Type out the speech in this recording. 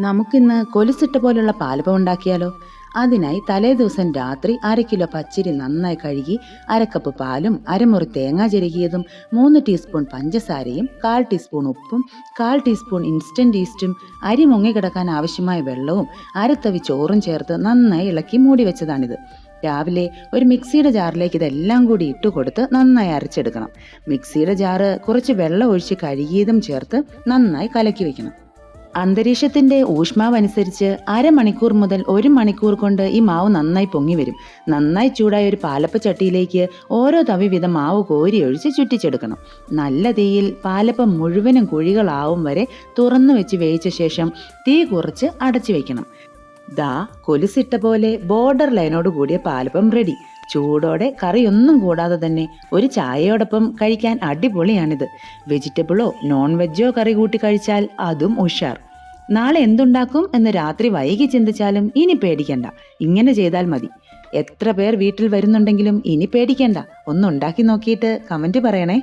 നമുക്കിന്ന് കൊലുസിട്ട പോലുള്ള പാലപ്പം ഉണ്ടാക്കിയാലോ? അതിനായി തലേ ദിവസം രാത്രി 1/2 കിലോ പച്ചരി നന്നായി കഴുകി 1/2 കപ്പ് പാലും 1/2 മുറി തേങ്ങ ചിരകിയതും 3 ടീസ്പൂൺ പഞ്ചസാരയും 1/4 ടീസ്പൂൺ ഉപ്പും 1/4 ടീസ്പൂൺ ഇൻസ്റ്റന്റ് ഈസ്റ്റും അരി മുങ്ങിക്കിടക്കാൻ ആവശ്യമായ വെള്ളവും 1/2 തവി ചോറും ചേർത്ത് നന്നായി ഇളക്കി മൂടി വെച്ചതാണിത്. രാവിലെ ഒരു മിക്സിയുടെ ജാറിലേക്ക് ഇതെല്ലാം കൂടി ഇട്ട് കൊടുത്ത് നന്നായി അരച്ചെടുക്കണം. മിക്സിയുടെ ജാറ് കുറച്ച് വെള്ളം ഒഴിച്ച് കഴുകിയതും ചേർത്ത് നന്നായി കലക്കി വെക്കണം. അന്തരീക്ഷത്തിന്റെ ഊഷ്മാവനുസരിച്ച് 1/2 മണിക്കൂർ മുതൽ 1 മണിക്കൂർ കൊണ്ട് ഈ മാവ് നന്നായി പൊങ്ങി വരും. നന്നായി ചൂടായ ഒരു പാലപ്പച്ചട്ടിയിലേക്ക് ഓരോ തവി വീതം മാവ് കോരി ഒഴിച്ച് ചുറ്റിച്ചെടുക്കണം. നല്ല തീയിൽ പാലപ്പം മുഴുവനും കുഴികളാവും വരെ തുറന്നു വെച്ച് വേവിച്ച ശേഷം തീ കുറച്ച് അടച്ചു വെക്കണം. ദാ കൊലുസിട്ട പോലെ ബോർഡർ ലൈനോട് കൂടിയ പാലപ്പം റെഡി. ചൂടോടെ കറിയൊന്നും കൂടാതെ തന്നെ ഒരു ചായയോടൊപ്പം കഴിക്കാൻ അടിപൊളിയാണിത്. വെജിറ്റബിളോ നോൺ വെജോ കറി കൂട്ടി കഴിച്ചാൽ അതും ഉഷാർ. നാളെ എന്തുണ്ടാക്കും എന്ന് രാത്രി വൈകി ചിന്തിച്ചാലും ഇനി പേടിക്കണ്ട, ഇങ്ങനെ ചെയ്താൽ മതി. എത്ര പേർ വീട്ടിൽ വരുന്നുണ്ടെങ്കിലും ഇനി പേടിക്കണ്ട, ഒന്നുണ്ടാക്കി നോക്കിയിട്ട് കമന്റ് പറയണേ.